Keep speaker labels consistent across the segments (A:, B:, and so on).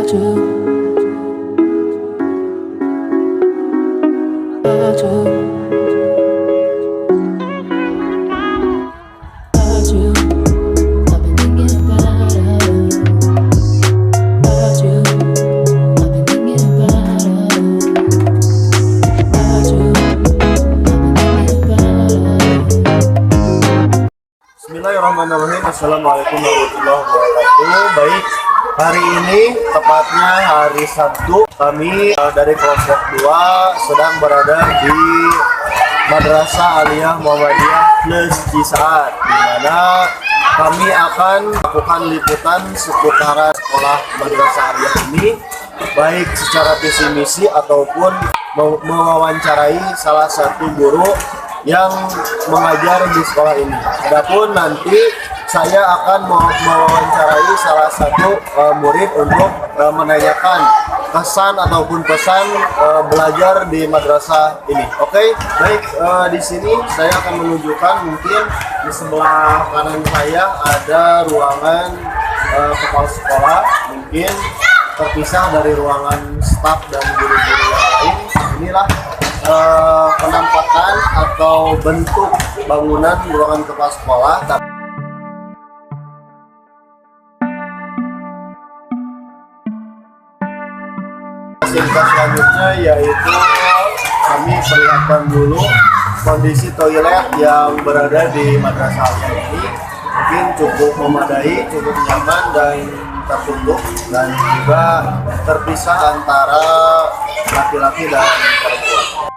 A: Bismillahirrahmanirrahim. Assalamualaikum warahmatullahi wabarakatuh. Baik, hari ini tepatnya hari Sabtu, kami dari kelompok 2 sedang berada di Madrasah Aliyah Muhammadiyah Plus Cisaat, di mana kami akan melakukan liputan seputaran sekolah Madrasah Aliyah ini, baik secara visi misi ataupun mewawancarai salah satu guru yang mengajar di sekolah ini. Adapun nanti saya akan mewawancarai salah satu murid untuk menanyakan kesan ataupun pesan belajar di madrasah ini. Oke, baik, di sini saya akan menunjukkan, mungkin di sebelah kanan saya ada ruangan kepala sekolah, mungkin terpisah dari ruangan staf dan guru-guru yang lain. Inilah penampakan atau bentuk bangunan ruangan kepala sekolah. Fasilitas selanjutnya yaitu kami perlihatkan dulu kondisi toilet yang berada di madrasah ini. Mungkin cukup memadai, cukup nyaman dan tertutup, dan juga terpisah antara laki-laki dan perempuan.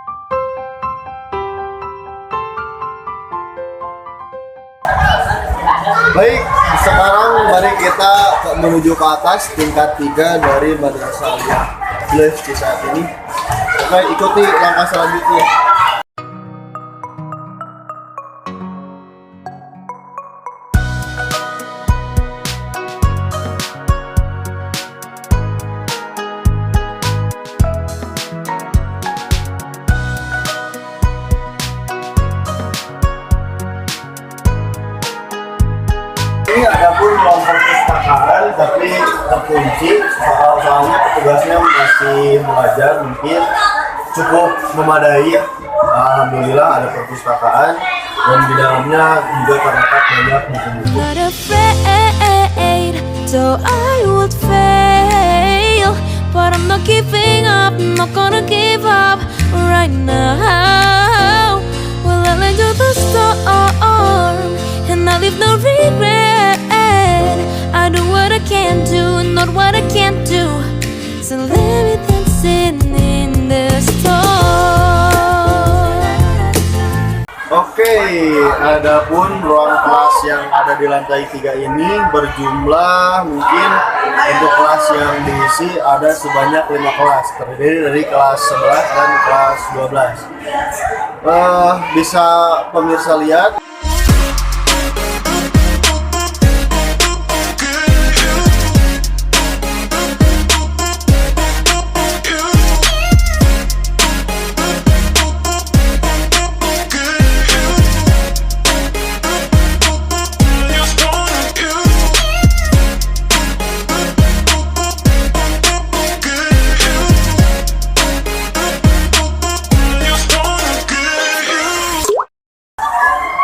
A: Baik, sekarang mari kita menuju ke atas tingkat 3 dari Madrasah Aliyah Plus Cisaat ini. Oke, ikuti langkah selanjutnya. Ini ada pun ruang perpustakaan tapi terkunci, soalnya petugasnya masih belajar, mungkin cukup memadai. Alhamdulillah ada perpustakaan dan di dalamnya juga terdapat banyak buku-buku. So I would fail, but I'm not giving up, I'm not gonna give up right now. Well, I let you the storm, and I leave no regret. I do what I can do, not what I can't do. So let me dancing in the storm. Oke, adapun ruang kelas yang ada di lantai 3 ini berjumlah, mungkin untuk kelas yang diisi ada sebanyak 5 kelas, terdiri dari kelas 11 dan kelas 12. Bisa pemirsa lihat.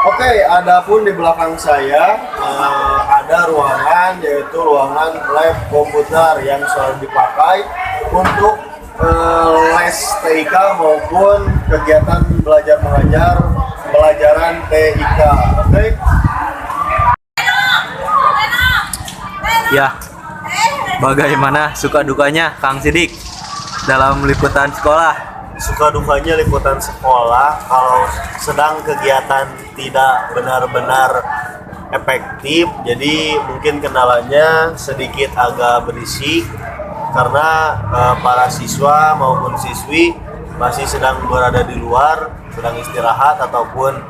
A: Oke, adapun di belakang saya ada ruangan, yaitu ruangan lab komputer yang selalu dipakai untuk les TIK maupun kegiatan belajar mengajar pelajaran TIK. Oke.
B: Ya, bagaimana suka dukanya Kang Sidik dalam liputan sekolah?
A: Suka dukanya liputan sekolah, kalau sedang kegiatan tidak benar-benar efektif, jadi mungkin kendalanya sedikit agak berisik karena para siswa maupun siswi masih sedang berada di luar, sedang istirahat ataupun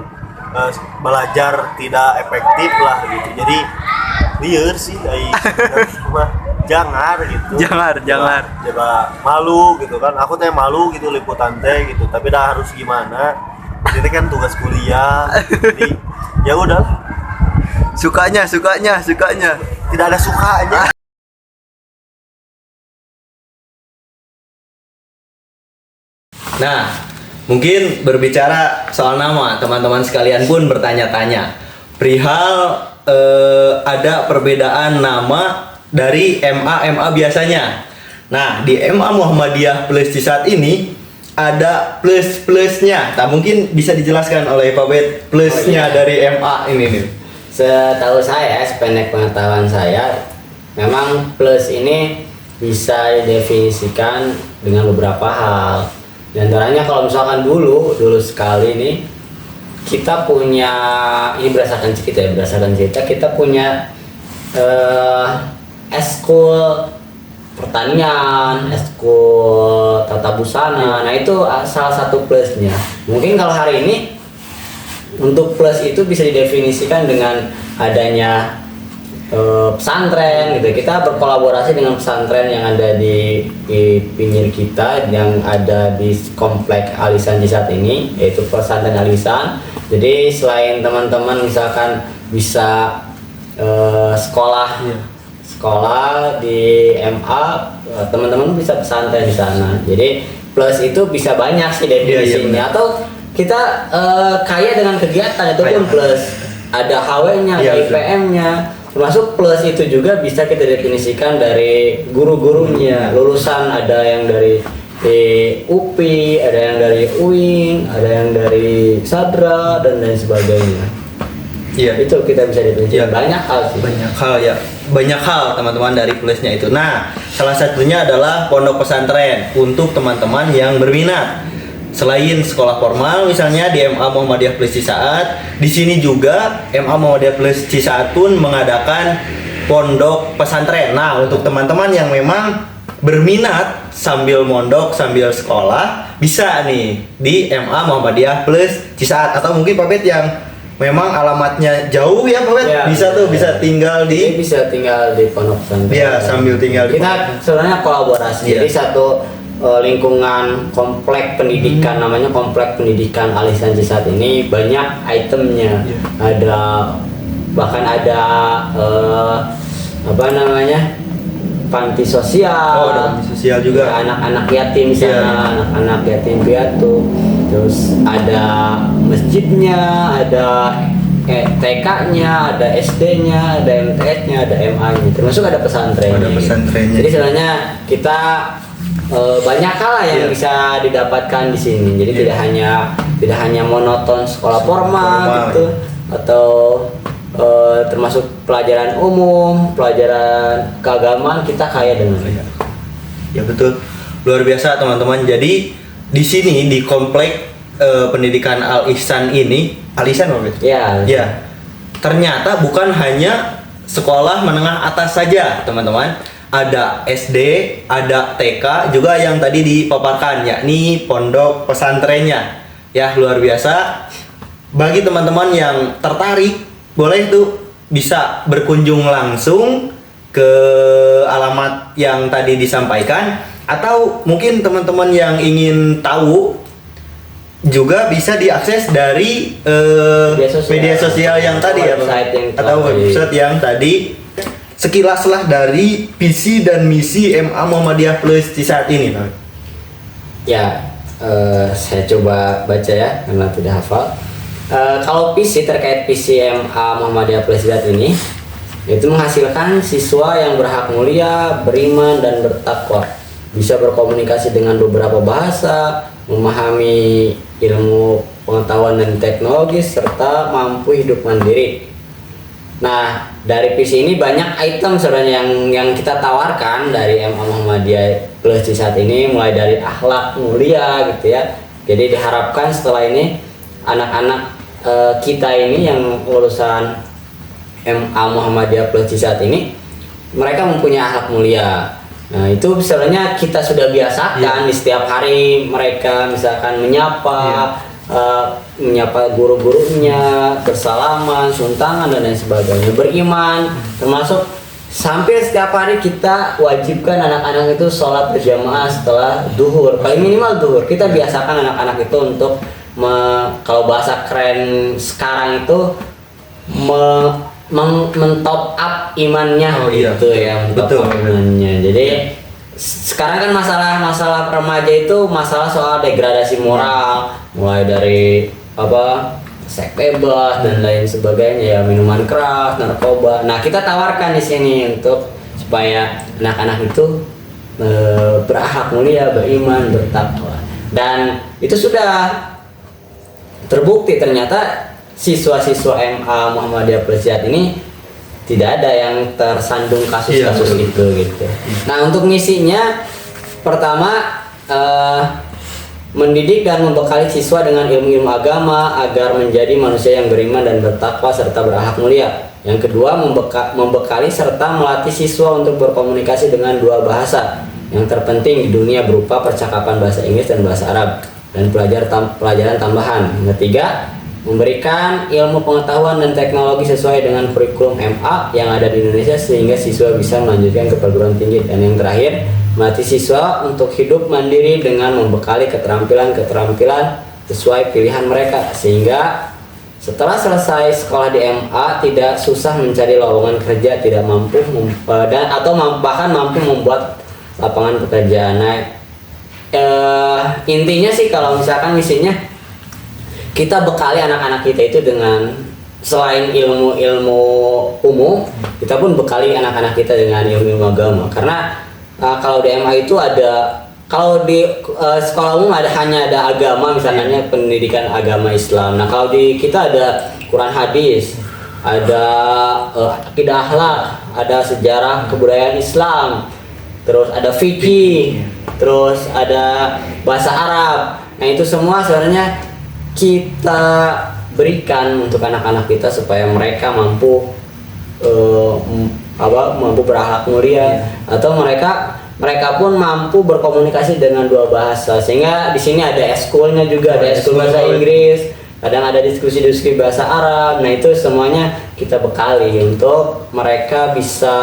A: belajar tidak efektif lah gitu. Jadi liar sih jangan gitu,
B: jangan
A: coba malu gitu kan, aku teh malu gitu liputan teh gitu, tapi dah harus gimana, ini kan tugas kuliah. Jadi ya udah,
B: sukanya
A: tidak ada sukanya.
B: Nah, mungkin berbicara soal nama, teman-teman sekalian pun bertanya-tanya perihal ada perbedaan nama dari MA biasanya. Nah, di MA Muhammadiyah Plus di saat ini ada plus-plusnya. Tak mungkin bisa dijelaskan oleh Pak Bet plusnya dari MA ini nih.
C: Setahu saya, sependek pengetahuan saya, memang plus ini bisa didefinisikan dengan beberapa hal. Di antaranya kalau misalkan dulu sekali nih kita punya, ini berdasarkan cerita kita punya eskul pertanian, eskul tata busana. Nah, itu salah satu plusnya. Mungkin kalau hari ini untuk plus itu bisa didefinisikan dengan adanya pesantren gitu. Kita berkolaborasi dengan pesantren yang ada di pinggir kita, yang ada di komplek Alisan di saat ini, yaitu pesantren Alisan. Jadi selain teman-teman misalkan bisa sekolah di MA, teman-teman bisa pesantren di sana. Jadi plus itu bisa banyak sih definisinya. Atau kita kaya dengan kegiatan, itu pun plus. Ada HW-nya, ada IPM-nya. Termasuk plus itu juga bisa kita definisikan dari guru-gurunya. Lulusan ada yang dari UPI, ada yang dari UIN, ada yang dari Sadra, dan lain sebagainya.
B: Iya,
C: itu kita bisa definisikan. Banyak hal sih.
B: Banyak hal teman-teman dari plusnya itu. Nah, salah satunya adalah pondok pesantren untuk teman-teman yang berminat. Selain sekolah formal, misalnya di MA Muhammadiyah Plus Cisaat, di sini juga MA Muhammadiyah Plus Cisaat pun mengadakan pondok pesantren. Nah, untuk teman-teman yang memang berminat sambil mondok, sambil sekolah, bisa nih di MA Muhammadiyah Plus Cisaat. Atau mungkin Pak Bet yang memang alamatnya jauh ya Pak Bet, bisa tinggal di
C: pondok pesantren.
B: Iya, sambil tinggal di
C: kita sebenarnya kolaborasi. Jadi satu lingkungan komplek pendidikan, namanya komplek pendidikan Alisan Cisaat ini banyak itemnya. Bahkan ada panti sosial.
B: Ada panti sosial juga.
C: Anak-anak yatim misalnya, anak-anak yatim piatu. Terus ada masjidnya, ada TK-nya, ada SD-nya, ada MTS-nya, ada MA-nya. Termasuk ada pesantrennya.
B: Ada pesantrennya.
C: Jadi sebenarnya kita banyak hal yang bisa didapatkan di sini. Jadi tidak hanya monoton sekolah formal gitu, atau termasuk pelajaran umum, pelajaran keagamaan, kita kaya dengan itu.
B: Ya betul, luar biasa teman-teman. Jadi di sini di komplek pendidikan Al Ihsan ini, Al Ihsan apa? Ya. Ternyata bukan hanya sekolah menengah atas saja teman-teman. Ada SD, ada TK juga yang tadi dipaparkan, yakni pondok pesantrennya. Ya, luar biasa. Bagi teman-teman yang tertarik, boleh tuh bisa berkunjung langsung ke alamat yang tadi disampaikan, atau mungkin teman-teman yang ingin tahu juga bisa diakses dari media sosial yang tadi ya, atau website yang tadi. Sekilaslah dari visi dan misi MA Muhammadiyah Plus Cisaat ini, Pak.
C: Ya, saya coba baca ya, karena tidak hafal. Kalau visi terkait visi MA Muhammadiyah Plus Cisaat ini, itu menghasilkan siswa yang berhak mulia, beriman, dan bertakwa, bisa berkomunikasi dengan beberapa bahasa, memahami ilmu pengetahuan dan teknologi, serta mampu hidup mandiri. Nah, dari visi ini banyak item sebenarnya yang kita tawarkan dari MA Muhammadiyah Plus Cisaat ini, mulai dari akhlak mulia gitu ya. Jadi diharapkan setelah ini anak-anak kita ini yang lulusan MA Muhammadiyah Plus Cisaat ini, mereka mempunyai akhlak mulia. Nah, itu sebenarnya kita sudah biasakan di setiap hari mereka misalkan menyapa guru-gurunya, bersalaman, suntangan, dan lain sebagainya, beriman, termasuk sampai setiap hari kita wajibkan anak-anak itu sholat berjamaah setelah duhur, paling minimal duhur. Kita biasakan anak-anak itu untuk kalau bahasa keren sekarang itu men-top up imannya, gitu ya,
B: betul.
C: Imannya. Jadi sekarang kan masalah remaja itu masalah soal degradasi moral, mulai dari apa seks bebas dan lain sebagainya, ya minuman keras, narkoba. Nah kita tawarkan di sini untuk supaya anak-anak itu berakhlak mulia, beriman, bertakwa, dan itu sudah terbukti ternyata siswa-siswa MA Muhammadiyah Pelesiat ini tidak ada yang tersandung kasus-kasus itu gitu. Nah untuk misinya pertama mendidik dan membekali siswa dengan ilmu-ilmu agama agar menjadi manusia yang beriman dan bertakwa serta berakhlak mulia. Yang kedua membekali serta melatih siswa untuk berkomunikasi dengan dua bahasa yang terpenting di dunia berupa percakapan bahasa Inggris dan bahasa Arab dan pelajaran tambahan. Yang ketiga memberikan ilmu pengetahuan dan teknologi sesuai dengan kurikulum MA yang ada di Indonesia sehingga siswa bisa melanjutkan ke perguruan tinggi. Dan yang terakhir, melatih siswa untuk hidup mandiri dengan membekali keterampilan sesuai pilihan mereka sehingga setelah selesai sekolah di MA tidak susah mencari lowongan kerja, tidak mampu bahkan mampu membuat lapangan pekerjaan. Nah, intinya sih kalau misalkan misinya kita bekali anak-anak kita itu dengan selain ilmu-ilmu umum, kita pun bekali anak-anak kita dengan ilmu agama. Karena kalau di MA itu ada, kalau di sekolah umum hanya ada agama, misalnya pendidikan agama Islam. Nah kalau di kita ada Quran hadis, ada akidah akhlak, ada sejarah kebudayaan Islam, terus ada fikih, terus ada bahasa Arab. Nah itu semua sebenarnya kita berikan untuk anak-anak kita supaya mereka mampu mampu berakhlak mulia, atau mereka pun mampu berkomunikasi dengan dua bahasa. Sehingga di sini ada eskulnya juga, ada eskul bahasa Inggris, kadang ada diskusi-diskusi bahasa Arab. Nah itu semuanya kita bekali untuk mereka bisa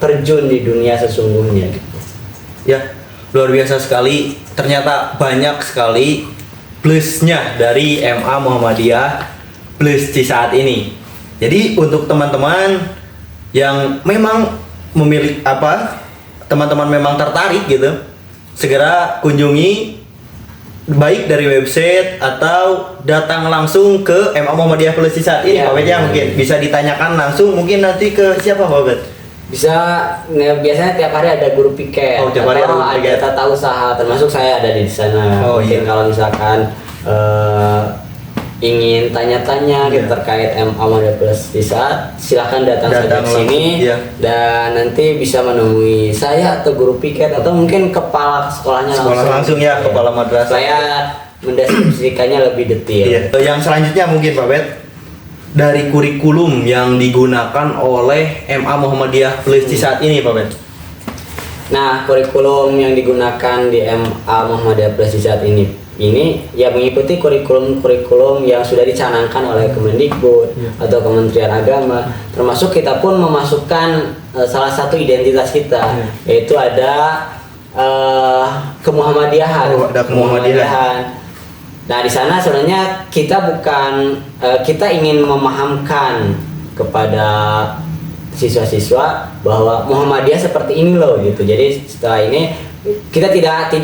C: terjun di dunia sesungguhnya.
B: Ya, luar biasa sekali. Ternyata banyak sekali plusnya dari MA Muhammadiyah Plus di saat ini. Jadi untuk teman-teman yang memang memiliki teman-teman memang tertarik gitu, segera kunjungi baik dari website atau datang langsung ke MA Muhammadiyah Plus di saat ini. Pak Bet, mungkin bisa ditanyakan langsung, mungkin nanti ke siapa Pak Bet?
C: Bisa, biasanya tiap hari ada guru piket atau ada tata usaha, termasuk saya ada di sana. Mungkin kalau misalkan ingin tanya-tanya terkait MA Muhammadiyah Plus di saat, silahkan datang saja ke sini dan nanti bisa menemui saya atau guru piket atau mungkin kepala sekolahnya langsung ya,
B: kepala madrasah.
C: Saya mendeskripsikannya lebih detail.
B: Yang selanjutnya mungkin Pak Bet, dari kurikulum yang digunakan oleh MA Muhammadiyah Plus di saat ini Pak Bet.
C: Nah, kurikulum yang digunakan di MA Muhammadiyah Plus di saat ini ya mengikuti kurikulum yang sudah dicanangkan oleh Kemendikbud atau Kementerian Agama. Termasuk kita pun memasukkan salah satu identitas kita, yaitu ada kemuhammadiyahan. Nah di sana sebenarnya kita kita ingin memahamkan kepada siswa-siswa bahwa Muhammadiyah seperti ini loh gitu. Jadi setelah ini kita tidak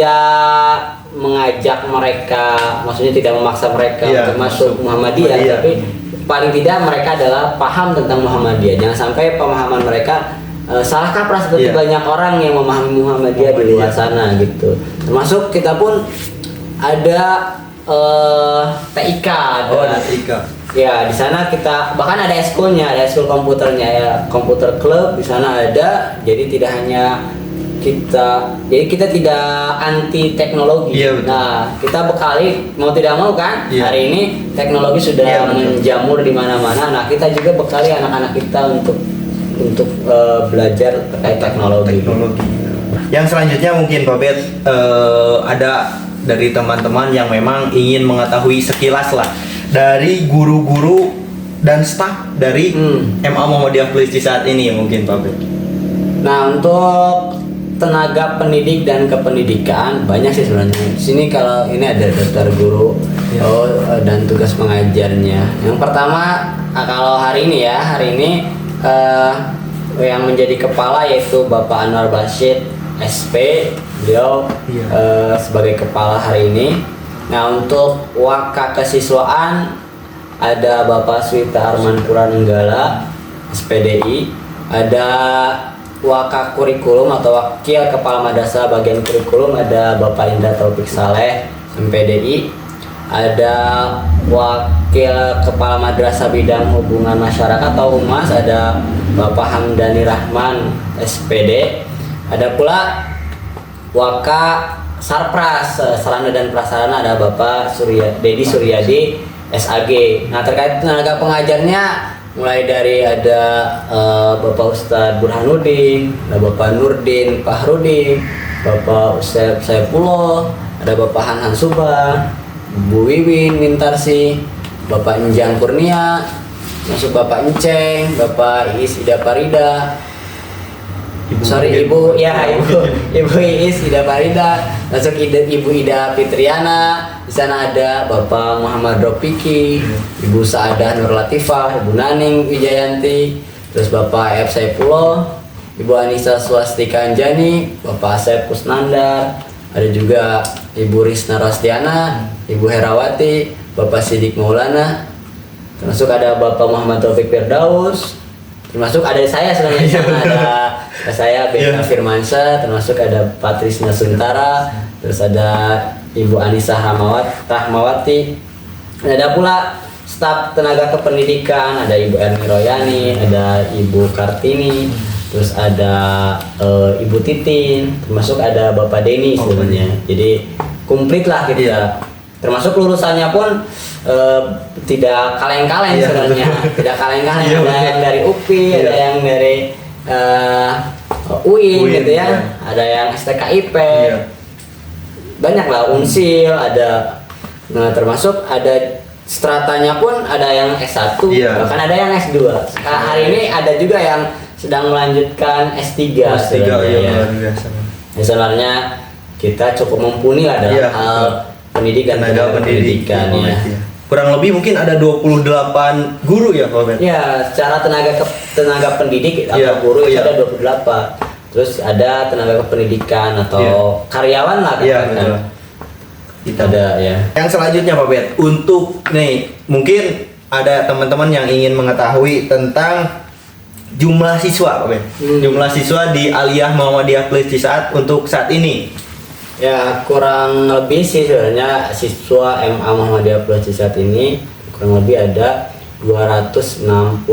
C: mengajak mereka, maksudnya tidak memaksa mereka untuk masuk Muhammadiyah, tapi paling tidak mereka adalah paham tentang Muhammadiyah. Jangan sampai pemahaman mereka salah kaprah seperti banyak orang yang memahami Muhammadiyah di luar sana gitu. Termasuk kita pun ada TIK,
B: TIK.
C: Ya, di sana kita bahkan ada eskulnya, ada eskul komputernya ya, komputer club di sana ada. Jadi kita tidak anti teknologi. Nah, kita bekali mau tidak mau kan. Hari ini teknologi sudah menjamur di mana-mana. Nah, kita juga bekali anak-anak kita untuk belajar terkait teknologi.
B: Yang selanjutnya mungkin Pak Bet, ada dari teman-teman yang memang ingin mengetahui sekilas lah dari guru-guru dan staf dari MA Muhammadiyah Plus di saat ini mungkin Pak Bet.
C: Nah untuk tenaga pendidik dan kependidikan banyak sih sebenarnya. Di sini kalau ini ada daftar guru dan tugas pengajarnya. Yang pertama kalau hari ini yang menjadi kepala yaitu Bapak Anwar Bashid SP, beliau sebagai kepala hari ini. Nah, untuk waka kesiswaan ada Bapak Swita Arman Puranenggala, SPDI, ada waka kurikulum atau wakil kepala madrasah bagian kurikulum ada Bapak Indra Taufik Saleh, MPDI, ada wakil kepala madrasah bidang hubungan masyarakat atau humas ada Bapak Hamdani Rahman, SPD, ada pula waka Sarpras, sarana dan prasarana ada Bapak Dedi Suryadi, SAG. Nah, terkait tenaga pengajarnya mulai dari ada Bapak Ustadz Burhanuddin, ada Bapak Nurdin Fahrudin, Bapak Ustadz Saifullah, ada Bapak Hanhan Subah, Bu Wiwin Mintarsi, Bapak Enjang Kurnia, masuk Bapak Enceng, Bapak Iis Ida Parida, Ibu Iis Ida Parida, masuk Ibu Ida Fitriana. Di sana ada Bapak Muhammad Ropiki, Ibu Saadah Nur Latifah, Ibu Naning Wijayanti, terus Bapak F Saifullah, Ibu Anissa Swastika Anjani, Bapak Asep Kusnandar, ada juga Ibu Risna Rastiana, Ibu Herawati, Bapak Sidik Maulana, termasuk ada Bapak Muhammad Taufik Firdaus, termasuk ada saya sebenarnya, ada saya Beta Firmansyah, termasuk ada Patrisna Suntara, terus ada Ibu Anissa Rahmawati, ada pula staf tenaga kependidikan, ada Ibu Erni Royani, ada Ibu Kartini, terus ada Ibu Titin, termasuk ada Bapak Denny sebenarnya. Jadi komplit lah gitu ya. Termasuk lulusannya pun tidak kaleng-kaleng sebenarnya, tidak kaleng-kaleng. Ada yang dari UPI, ada yang dari UIN gitu ya, ada yang STKIP. Banyak lah, Unsil ada, nah termasuk ada stratanya pun ada yang S1, bahkan ada yang S2. Hari ini ada juga yang sedang melanjutkan S3 sebenarnya. Sebenarnya kita cukup mumpuni lah dalam hal pendidikan pendidikan ya.
B: Kurang lebih mungkin ada 28 guru ya Pak Ben?
C: Ya, secara tenaga pendidik atau guru itu ada 28. Terus ada tenaga kependidikan atau karyawan lah kan. Kita ada ya.
B: Yang selanjutnya Pak Bet, untuk nih mungkin ada teman-teman yang ingin mengetahui tentang jumlah siswa Pak Ben. Jumlah siswa di Aliyah Muhammadiyah Plus Cisaat untuk saat ini.
C: Ya, kurang lebih sih sebenarnya siswa MA Muhammadiyah Plus Cisaat ini kurang lebih ada 267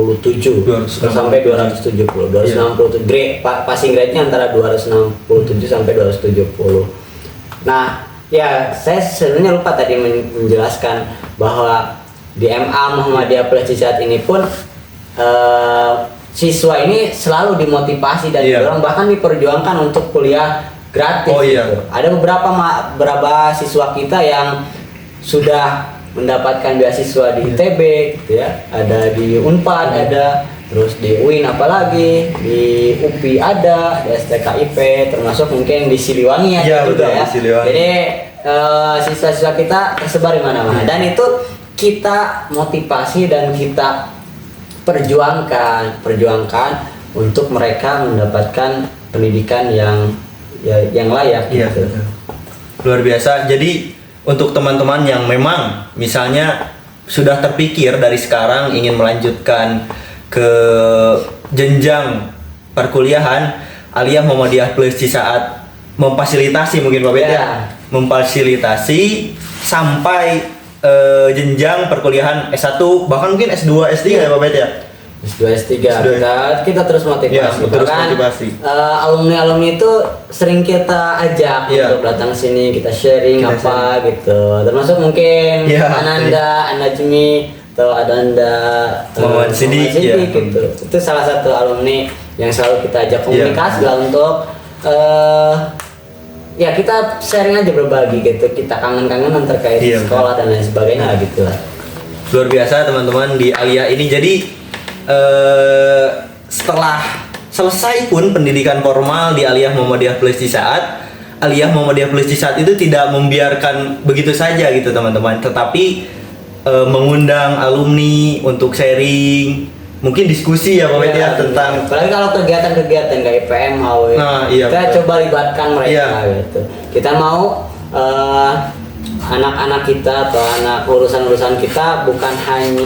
C: sampai 270. 267 grade, passing grade-nya antara 267 sampai 270. Nah, ya saya sebenarnya lupa tadi menjelaskan bahwa di MA Muhammadiyah Plus Cisaat ini pun siswa ini selalu dimotivasi dan didorong, bahkan diperjuangkan untuk kuliah gratis. Gitu. Ada beberapa siswa kita yang sudah mendapatkan beasiswa di ITB gitu ya, ada di Unpad ada, terus di UIN apalagi, di UPI ada, di STKIP, termasuk mungkin di Siliwangi ada juga ya. Jadi siswa-siswa kita tersebar di mana-mana dan itu kita motivasi dan kita perjuangkan untuk mereka mendapatkan pendidikan yang layak gitu.
B: Luar biasa. Jadi untuk teman-teman yang memang misalnya sudah terpikir dari sekarang ingin melanjutkan ke jenjang perkuliahan, Aliyah Muhammadiyah Plus Cisaat memfasilitasi mungkin Pak Bet ya, memfasilitasi sampai jenjang perkuliahan S1 bahkan mungkin S2 S3 ya Pak Bet ya.
C: S2 S3 kita terus motivasi. Alumni itu sering kita ajak untuk datang sini, kita sharing apa gitu. Termasuk mungkin Ananda, Anajmi atau Adanda,
B: Muhammad Sidik
C: gitu. Itu salah satu alumni yang selalu kita ajak komunikasi lah untuk ya kita sharing aja, berbagi gitu. Kita kangen-kangenan terkait sekolah dan lain sebagainya gitu lah.
B: Luar biasa teman-teman di Aliyah ini. Jadi setelah selesai pun pendidikan formal di Aliyah Muhammadiyah Plus Cisaat, Aliyah Muhammadiyah Plus Cisaat itu tidak membiarkan begitu saja gitu teman-teman, tetapi mengundang alumni untuk sharing, mungkin diskusi ya Pak Wet ya tentang
C: apalagi kalau kegiatan-kegiatan kayak IPM, HW, kita coba libatkan mereka gitu. Kita mau anak-anak kita atau anak lulusan kita bukan hanya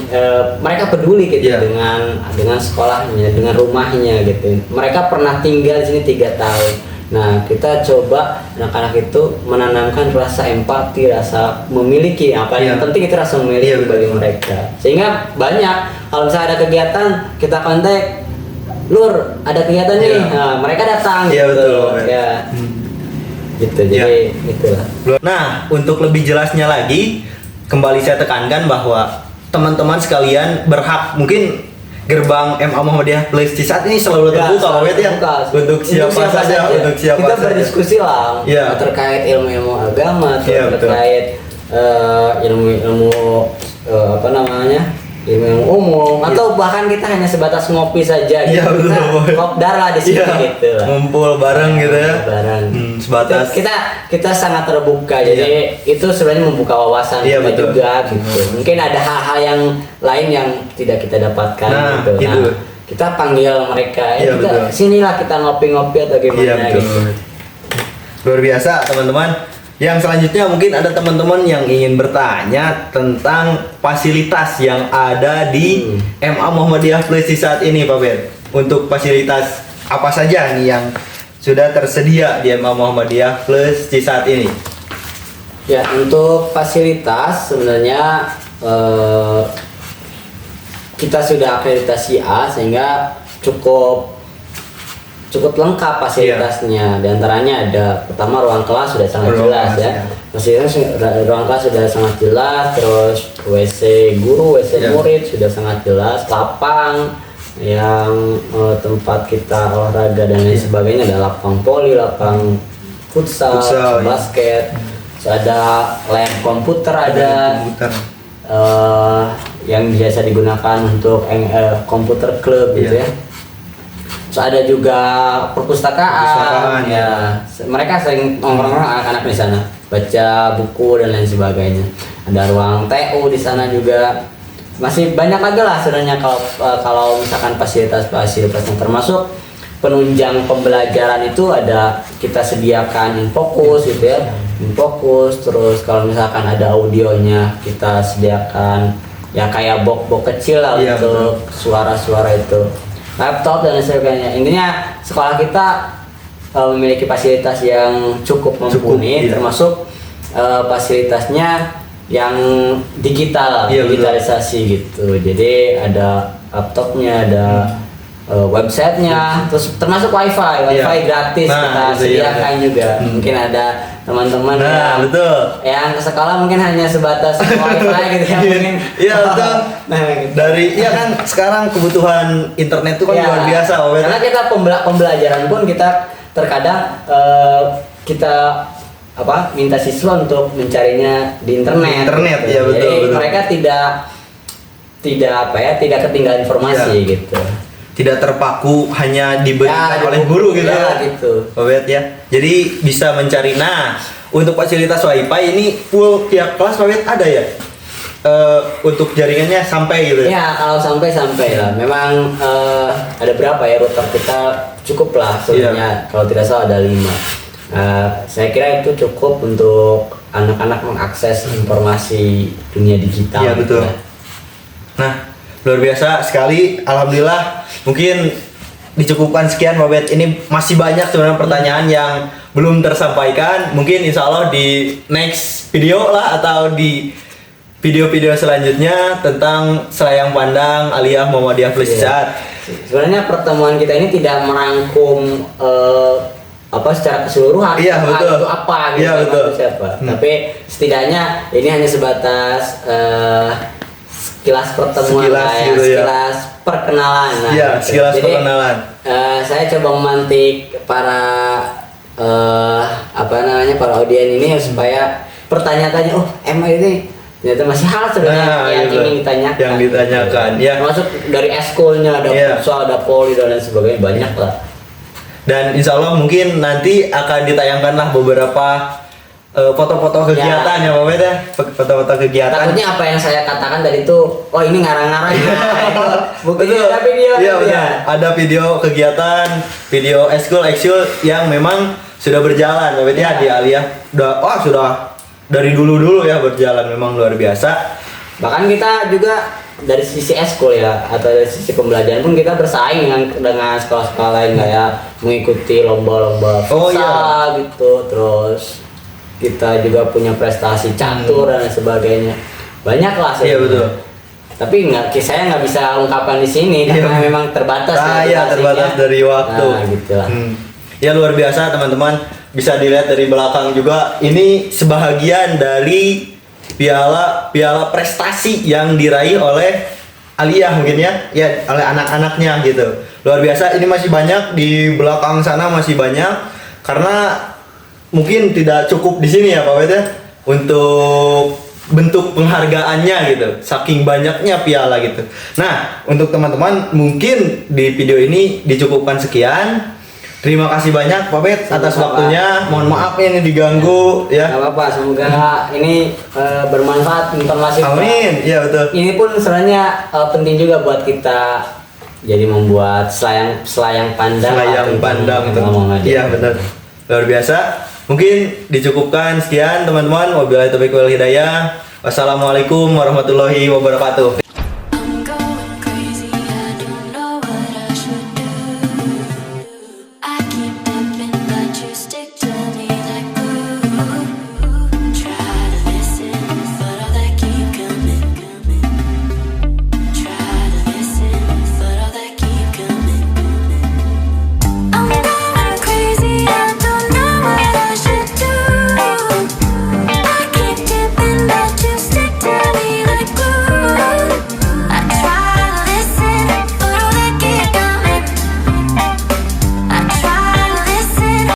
C: mereka peduli gitu dengan sekolahnya, dengan rumahnya gitu. Mereka pernah tinggal di sini 3 tahun. Nah, kita coba anak-anak itu menanamkan rasa empati, rasa memiliki, apa yang penting itu rasa memiliki bagi mereka. Sehingga banyak kalau misalnya ada kegiatan kita kontak, Lur, ada kegiatan nih. Nah, mereka datang gitu.
B: Betul.
C: Ya. Gitu. Jadi itulah.
B: Nah, untuk lebih jelasnya lagi, kembali saya tekankan bahwa teman-teman sekalian berhak, mungkin gerbang MA Muhammadiyah Plus saat ini selalu terbuka Pak Wet ya untuk siapa saja.
C: Kita berdiskusi lah terkait ilmu-ilmu agama, terkait ilmu-ilmu apa namanya, ilmu umum, atau bahkan kita hanya sebatas ngopi saja gitu. Kopdar lah di sini gitu lah.
B: Ngumpul bareng gitu ya. Sebatas
C: kita sangat terbuka. Jadi itu sebenarnya membuka wawasan kita juga gitu. Mungkin ada hal-hal yang lain yang tidak kita dapatkan gitu. Nah, kita panggil mereka, sinilah kita ngopi-ngopi atau gimana gitu.
B: Luar biasa teman-teman. Yang selanjutnya mungkin ada teman-teman yang ingin bertanya tentang fasilitas yang ada di MA Muhammadiyah Plus saat ini Pak Ben. Untuk fasilitas apa saja nih yang sudah tersedia di MA Muhammadiyah Plus saat ini?
C: Ya, untuk fasilitas sebenarnya kita sudah akreditasi A sehingga cukup lengkap fasilitasnya. Di antaranya ada pertama ruang kelas sudah sangat jelas ya. Fasilitas ruang kelas sudah sangat jelas, terus WC guru, WC murid sudah sangat jelas, lapang yang tempat kita olahraga dan lain sebagainya, ada lapang voli, lapang futsal, basket, ada lab komputer, ada yang biasa digunakan untuk komputer klub gitu ya. Terus ada juga perpustakaan ya. Mereka sering nongkrong anak-anak di sana, baca buku dan lain sebagainya. Ada ruang TU di sana juga. Masih banyak lagi lah sebenarnya kalau misalkan fasilitas-fasilitasnya, termasuk penunjang pembelajaran itu ada kita sediakan Infokus gitu ya. Infokus, terus kalau misalkan ada audionya kita sediakan ya kayak box kecil lah untuk suara-suara itu. Laptop dan sebagainya. Intinya sekolah kita memiliki fasilitas yang cukup mumpuni, termasuk fasilitasnya yang digital, digitalisasi gitu. Jadi ada laptopnya, ada websitenya, terus termasuk wifi gratis kita sediakan juga. Mungkin ada teman-teman yang ke sekolah mungkin hanya sebatas wifi gitu ya mungkin.
B: Betul. Dari kan sekarang kebutuhan internet itu kan luar biasa.
C: Karena kita pembelajaran pun kita terkadang kita minta siswa untuk mencarinya di internet.
B: Ya betul.
C: Jadi mereka tidak ketinggalan informasi gitu.
B: Tidak terpaku hanya diberikan oleh guru gitu
C: gitu.
B: Pak ya. Jadi bisa mencari. Nah, untuk fasilitas wifi ini full tiap kelas Pak ada ya? Untuk jaringannya sampai gitu ya?
C: Ya, kalau sampai lah. Memang ada berapa ya router kita cukup lah sebenarnya. Kalau tidak salah ada 5. Saya kira itu cukup untuk anak-anak mengakses informasi dunia digital.
B: Iya betul. Nah, luar biasa sekali, alhamdulillah. Mungkin dicukupkan sekian Pak Bet. Ini masih banyak sebenarnya pertanyaan yang belum tersampaikan. Mungkin insya Allah di next video lah atau di video-video selanjutnya tentang Selayang Pandang Aliyah Muhammadiyah Plus saat.
C: Sebenarnya pertemuan kita ini tidak merangkum secara keseluruhan
B: betul.
C: Itu apa gitu,
B: betul.
C: Siapa. Tapi setidaknya ini hanya sebatas sekilas pertemuan, sekilas perkenalan.
B: Sekilas perkenalan.
C: Saya coba memantik para para audien ini supaya pertanyaan-tanya, MA ini ternyata masih hal sebenarnya yang ingin ditanyakan.
B: Yang ditanyakan,
C: termasuk dari eskulnya, ada futsal, ada poli dan lain sebagainya, banyak lah.
B: Dan insya Allah mungkin nanti akan ditayangkanlah beberapa foto-foto kegiatan ya Pak Bet ya, foto-foto kegiatan.
C: Takutnya apa yang saya katakan tadi itu, oh ini ngarang-ngarang ya. Buktinya
B: Betul.
C: ada video
B: Iya
C: gitu
B: benar. Ada video kegiatan, video ekskul yang memang sudah berjalan Pak Bet ya di Alia. Sudah dari dulu ya berjalan, memang luar biasa.
C: Bahkan kita juga dari sisi eskul ya, atau dari sisi pembelajaran pun kita bersaing dengan sekolah-sekolah lain, kayak mengikuti lomba-lomba futsal gitu. Terus kita juga punya prestasi catur dan sebagainya, banyak lah sebenarnya.
B: Iya betul.
C: Tapi saya nggak bisa ungkapkan di sini karena memang terbatas.
B: Terbatas dari waktu.
C: Nah, gitulah.
B: Ya luar biasa teman-teman, bisa dilihat dari belakang juga. Ini sebahagian dari piala prestasi yang diraih oleh Aliyah mungkin ya oleh anak-anaknya gitu. Luar biasa. Ini masih banyak di belakang sana, masih banyak karena mungkin tidak cukup di sini ya Pak Bet ya untuk bentuk penghargaannya gitu, saking banyaknya piala gitu. Nah, untuk teman-teman mungkin di video ini dicukupkan sekian. Terima kasih banyak Pak Bet atas waktunya. Mohon maaf ini diganggu ya.
C: Gak apa-apa, semoga ini bermanfaat informasi.
B: Amin. Iya betul.
C: Ini pun sebenarnya penting juga buat kita, jadi membuat selayang pandang.
B: Selayang pandang itu. Iya benar. Luar biasa. Mungkin dicukupkan sekian teman-teman. Wabillahi taufiq wal hidayah. Wassalamualaikum warahmatullahi wabarakatuh.